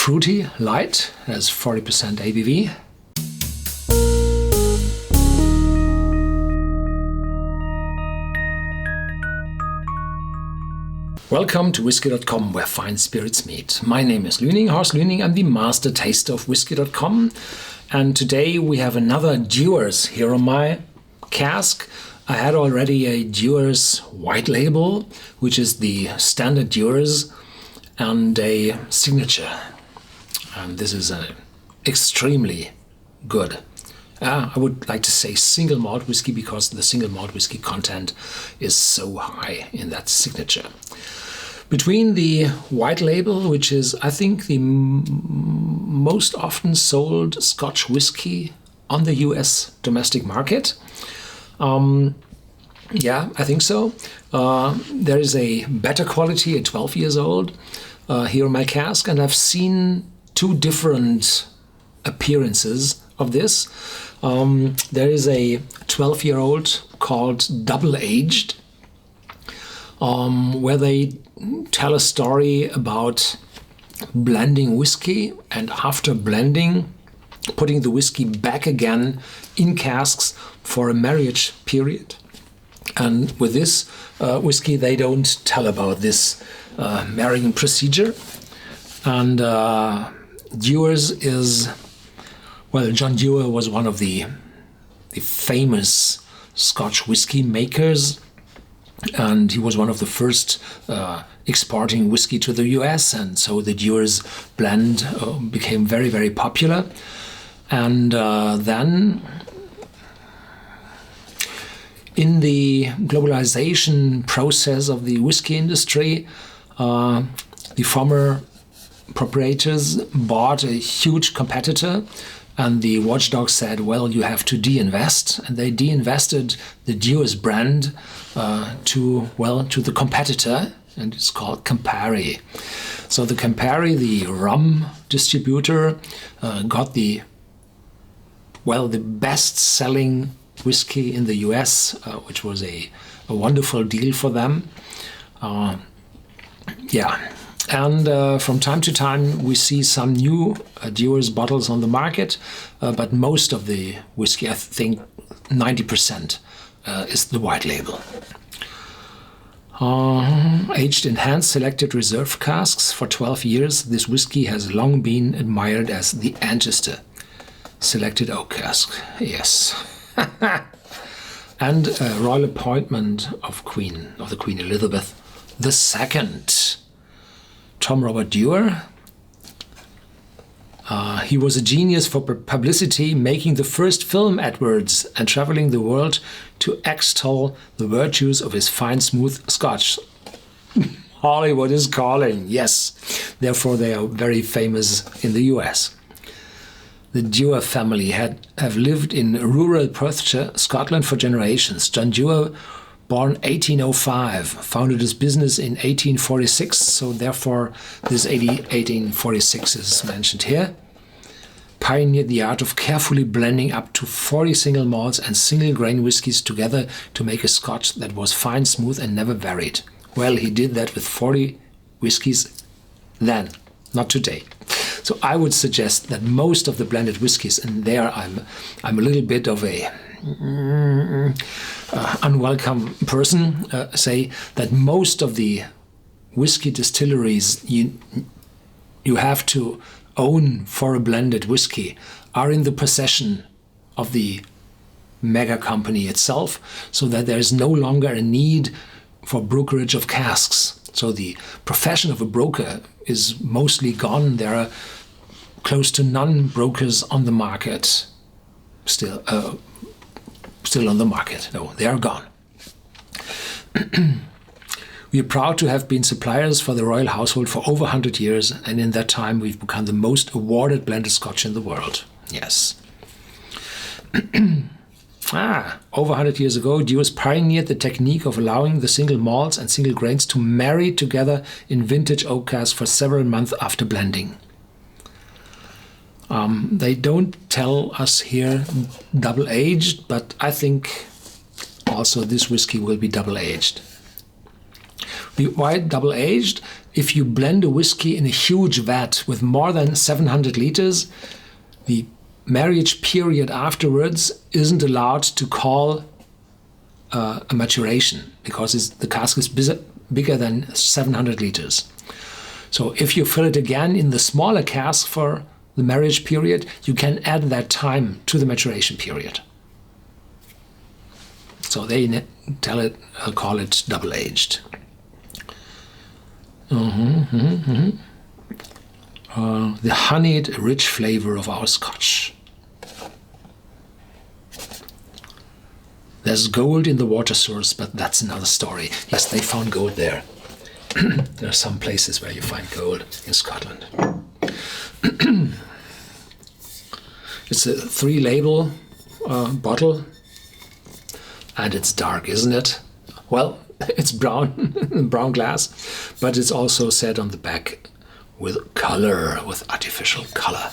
fruity, light, has 40% ABV. Welcome to Whisky.com, where fine spirits meet. My name is Horst Lüning. I'm the master taster of Whisky.com. And today we have another Dewars here on my cask. I had already a Dewars white label, which is the standard Dewars, and a signature. And this is extremely good. I would like to say single malt whiskey, because the single malt whiskey content is so high in that signature. Between the white label, which is, I think, the most often sold Scotch whiskey on the US domestic market. Yeah, I think so. There is a better quality, a 12 years old, here in my cask, and I've seen two different appearances of this. There is a 12-year-old called Double Aged, where they tell a story about blending whiskey, and after blending, putting the whiskey back again in casks for a marriage period. And with this whiskey, they don't tell about this marrying procedure. And Dewars is, well, John Dewar was one of the famous Scotch whiskey makers, and he was one of the first exporting whiskey to the US, and so the Dewars blend became very, very popular. And then in the globalization process of the whiskey industry, the former proprietors bought a huge competitor, and the watchdog said, well, you have to de-invest. And they de-invested the Dewars brand to the competitor, and it's called Campari. So the Campari, the rum distributor, got the best-selling whiskey in the US, which was a wonderful deal for them. And from time to time we see some new Dewars bottles on the market, but most of the whiskey, I think 90%, is the white label. Aged in hand-selected reserve casks for 12 years, this whiskey has long been admired as the ancestor selected oak cask. Yes. And a royal appointment of the Queen Elizabeth II. Tom Robert Dewar. He was a genius for publicity, making the first film adverts and traveling the world to extol the virtues of his fine, smooth Scotch. Hollywood is calling, yes. Therefore, they are very famous in the US. The Dewar family have lived in rural Perthshire, Scotland for generations. John Dewar, born 1805, founded his business in 1846, so therefore this 1846 is mentioned here. Pioneered the art of carefully blending up to 40 single malts and single grain whiskies together to make a Scotch that was fine, smooth, and never varied. Well, he did that with 40 whiskies then, not today. So I would suggest that most of the blended whiskies, and there I'm a little bit of a unwelcome person, say that most of the whiskey distilleries you have to own for a blended whiskey are in the possession of the mega company itself, so that there is no longer a need for brokerage of casks. So the profession of a broker is mostly gone. There are close to none brokers on the market still on the market. No, they are gone. We are proud to have been suppliers for the royal household for over 100 years, and in that time we've become the most awarded blended Scotch in the world. Yes. Over 100 years ago, Dewars pioneered the technique of allowing the single malts and single grains to marry together in vintage oak casks for several months after blending. They don't tell us here double aged, but I think also this whiskey will be double aged. The white double-aged, if you blend a whiskey in a huge vat with more than 700 liters, the marriage period afterwards isn't allowed to call a maturation because the cask is bigger than 700 liters. So if you fill it again in the smaller cask for the marriage period, you can add that time to the maturation period. So they call it double-aged. The honeyed, rich flavor of our Scotch. There's gold in the water source, but that's another story. Yes, they found gold there. There are some places where you find gold in Scotland. It's a 3-label bottle, and it's dark, isn't it? Well, it's brown, brown glass, but it's also said on the back with color, with artificial color.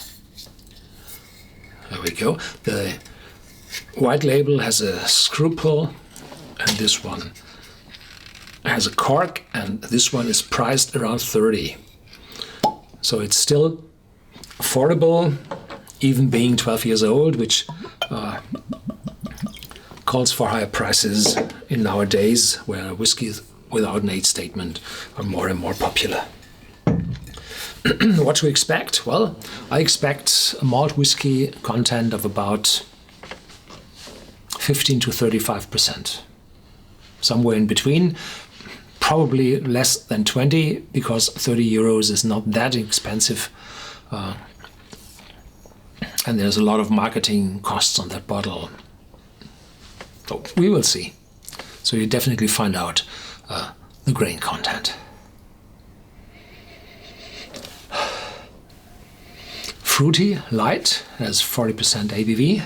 There we go. The white label has a screw pull, and this one has a cork, and this one is priced around 30. So it's still affordable, even being 12 years old, which calls for higher prices in nowadays, where whiskeys without an age statement are more and more popular. What to expect? Well, I expect a malt whiskey content of about 15 to 35%. Somewhere in between, probably less than 20, because 30 euros is not that expensive. And there's a lot of marketing costs on that bottle. So we will see. So you definitely find out the grain content. Fruity, light, has 40% ABV.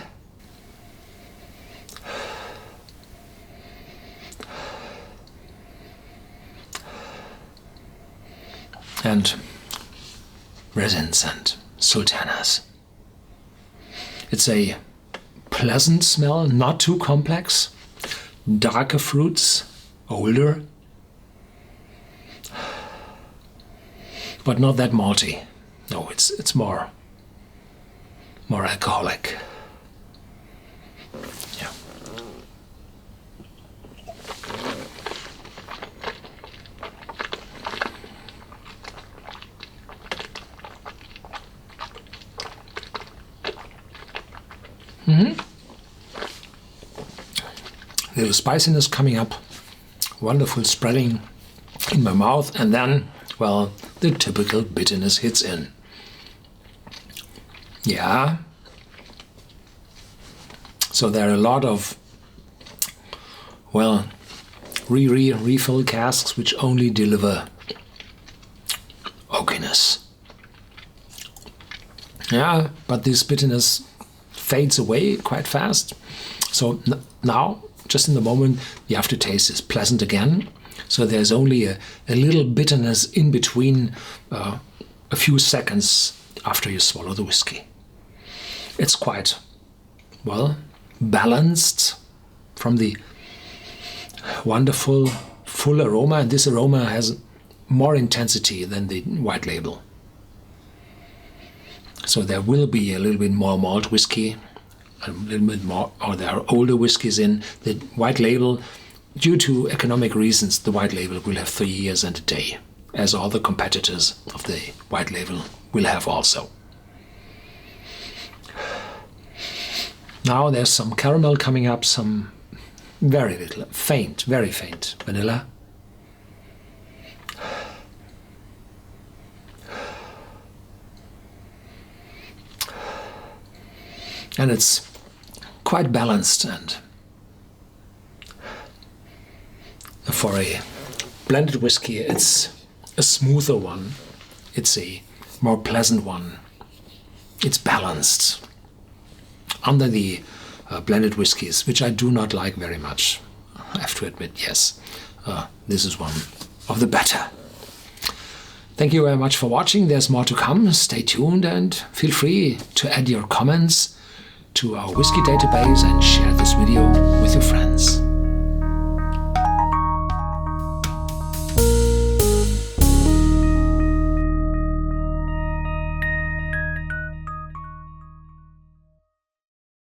And raisins and sultanas. It's a pleasant smell, not too complex. Darker fruits, older, but not that malty. No, it's more alcoholic. Yeah. Little spiciness coming up, wonderful spreading in my mouth, and then, well, the typical bitterness hits in. Yeah. So there are a lot of, well, refill casks which only deliver oakiness. Yeah, but this bitterness fades away quite fast. So now, just in the moment, the aftertaste is pleasant again. So there's only a little bitterness in between a few seconds after you swallow the whiskey. It's quite, well, balanced from the wonderful full aroma, and this aroma has more intensity than the white label. So there will be a little bit more malt whiskey, a little bit more, or there are older whiskies in the white label. Due to economic reasons, the white label will have 3 years and a day, as all the competitors of the white label will have also. Now there's some caramel coming up, some very little, faint, very faint vanilla. And it's quite balanced, and for a blended whiskey, it's a smoother one. It's a more pleasant one. It's balanced. Under the blended whiskies, which I do not like very much, I have to admit, yes, this is one of the better. Thank you very much for watching. There's more to come. Stay tuned and feel free to add your comments to our whiskey database and share this video with your friends.